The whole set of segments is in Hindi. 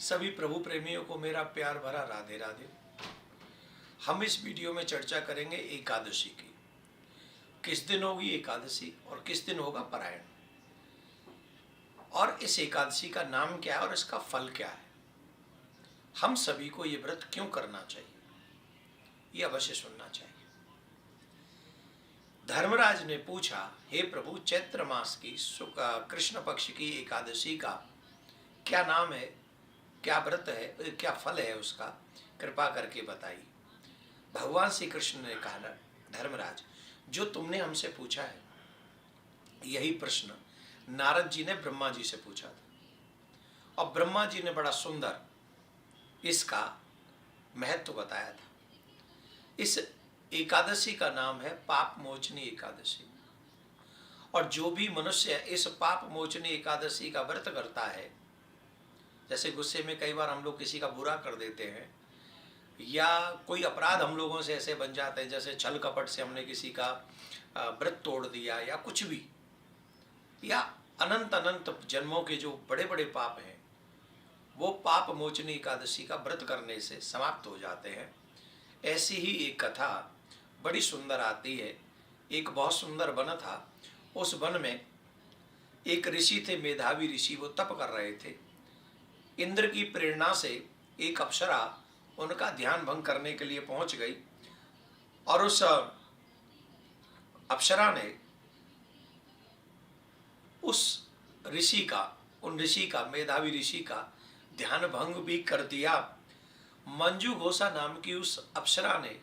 सभी प्रभु प्रेमियों को मेरा प्यार भरा राधे राधे। हम इस वीडियो में चर्चा करेंगे एकादशी की। किस दिन होगी एकादशी और किस दिन होगा पारायण, और इस एकादशी का नाम क्या है और इसका फल क्या है। हम सभी को ये व्रत क्यों करना चाहिए, ये अवश्य सुनना चाहिए। धर्मराज ने पूछा, हे प्रभु, चैत्र मास की कृष्ण पक्ष की एकादशी का क्या नाम है, क्या व्रत है, क्या फल है उसका, कृपा करके बताइए। भगवान श्री कृष्ण ने कहा, धर्मराज, जो तुमने हमसे पूछा है यही प्रश्न नारद जी ने ब्रह्मा जी से पूछा था, और ब्रह्मा जी ने बड़ा सुंदर इसका महत्व बताया था। इस एकादशी का नाम है पाप मोचनी एकादशी, और जो भी मनुष्य इस पाप मोचनी एकादशी का व्रत करता है, जैसे गुस्से में कई बार हम लोग किसी का बुरा कर देते हैं, या कोई अपराध हम लोगों से ऐसे बन जाते हैं, जैसे छल कपट से हमने किसी का व्रत तोड़ दिया या कुछ भी, या अनंत अनंत जन्मों के जो बड़े बड़े पाप हैं वो पाप मोचनी एकादशी का व्रत करने से समाप्त हो जाते हैं। ऐसी ही एक कथा बड़ी सुंदर आती है। एक बहुत सुंदर वन था, उस वन में एक ऋषि थे, मेधावी ऋषि। वो तप कर रहे थे। इंद्र की प्रेरणा से एक अप्सरा उनका ध्यान भंग करने के लिए पहुंच गई, और उस अप्सरा ने उन ऋषि का मेधावी ऋषि का ध्यान भंग भी कर दिया। मंजू घोषा नाम की उस अप्सरा ने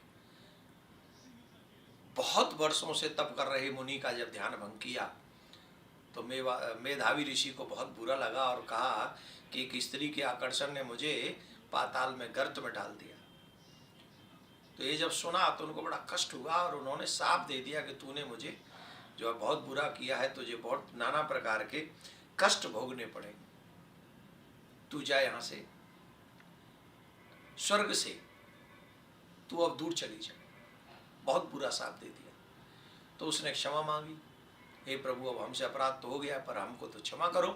बहुत वर्षों से तप कर रहे मुनि का जब ध्यान भंग किया तो मेधावी ऋषि को बहुत बुरा लगा और कहा कि एक स्त्री के आकर्षण ने मुझे पाताल में गर्त में डाल दिया। तो ये जब सुना तो उनको बड़ा कष्ट हुआ, और उन्होंने साफ दे दिया कि तूने मुझे जो है बहुत बुरा किया है, तुझे बहुत नाना प्रकार के कष्ट भोगने पड़े, तू जा यहाँ से, स्वर्ग से तू अब दूर चली जा। बहुत बुरा साफ दे दिया। तो उसने क्षमा मांगी, हे प्रभु, अब हमसे अपराध तो हो गया, पर हमको तो क्षमा करो,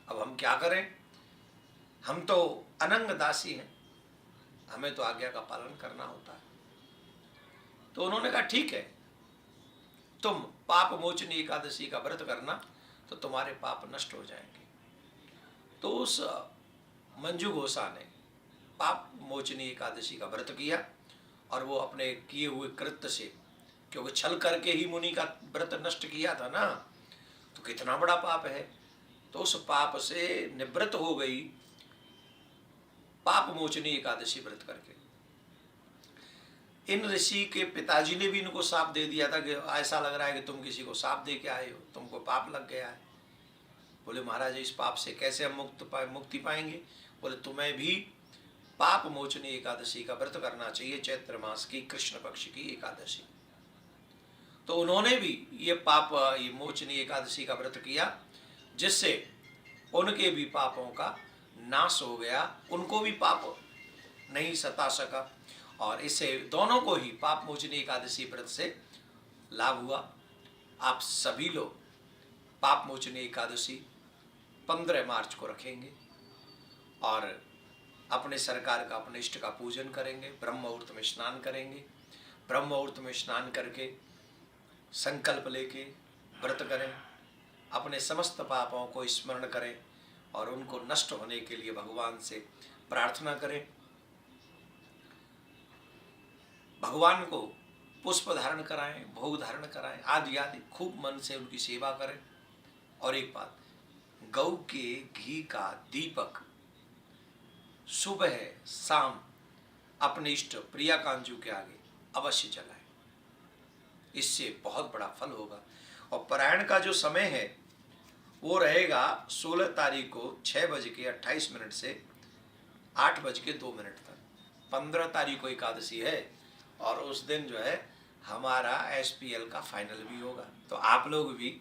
अब हम क्या करें, हम तो अनंग दासी हैं, हमें तो आज्ञा का पालन करना होता है। तो उन्होंने कहा, ठीक है, तुम पाप मोचनी एकादशी का व्रत करना तो तुम्हारे पाप नष्ट हो जाएंगे। तो उस मंजू घोषा ने पाप मोचनी एकादशी का व्रत किया, और वो अपने किए हुए कृत्य से, क्योंकि छल करके ही मुनि का व्रत नष्ट किया था ना, तो कितना बड़ा पाप है, तो उस पाप से निवृत्त हो गई पाप मोचनी एकादशी व्रत करके। इन ऋषि के पिताजी ने भी इनको साप दे दिया था कि ऐसा लग रहा है कि तुम किसी को साप दे के आए हो, तुमको पाप लग गया है। बोले, महाराज, इस पाप से कैसे हम मुक्ति पाएंगे। बोले, तुम्हें भी पाप मोचनी एकादशी का व्रत करना चाहिए, चैत्र मास की कृष्ण पक्ष की एकादशी। तो उन्होंने भी ये मोचनी एकादशी का व्रत किया, जिससे उनके भी पापों का नाश हो गया, उनको भी पाप नहीं सता सका, और इससे दोनों को ही पाप मोचनी एकादशी व्रत से लाभ हुआ। आप सभी लोग पाप मोचनी एकादशी 15 मार्च को रखेंगे, और अपने सरकार का, अपने इष्ट का पूजन करेंगे, ब्रह्म मुहूर्त में स्नान करेंगे। ब्रह्म मुहूर्त में स्नान करके संकल्प लेके व्रत करें, अपने समस्त पापों को स्मरण करें, और उनको नष्ट होने के लिए भगवान से प्रार्थना करें। भगवान को पुष्प धारण कराएं, भोग धारण कराएं, आदि आदि, खूब मन से उनकी सेवा करें। और एक बात, गौ के घी का दीपक सुबह शाम अपने इष्ट प्रिया कांजू के आगे अवश्य जलाएं, इससे बहुत बड़ा फल होगा। और पारायण का जो समय है वो रहेगा 16 तारीख को 6:28 से 8:02 तक। 15 तारीख को एकादशी है, और उस दिन जो है हमारा SPL का फाइनल भी होगा। तो आप लोग भी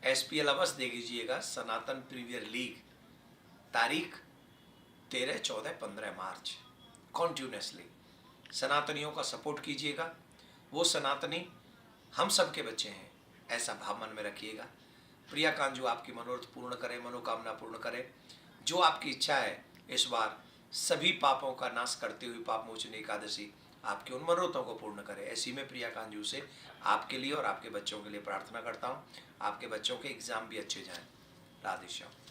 SPL अवश्य देख लीजिएगा, सनातन प्रीमियर लीग, तारीख 13, 14, 15 मार्च, कॉन्टिन्यूसली सनातनियों का सपोर्ट कीजिएगा। वो सनातनी हम सब के बच्चे हैं, ऐसा भाव मन में रखिएगा। प्रिया कांजू आपकी मनोरथ पूर्ण करे, मनोकामना पूर्ण करे। जो आपकी इच्छा है इस बार सभी पापों का नाश करते हुए पाप मोचन एकादशी आपके उन मनोरथों को पूर्ण करे। ऐसी मैं प्रिया कांजू से आपके लिए और आपके बच्चों के लिए प्रार्थना करता हूँ। आपके बच्चों के एग्जाम भी अच्छे जाएं। राधे श्याम।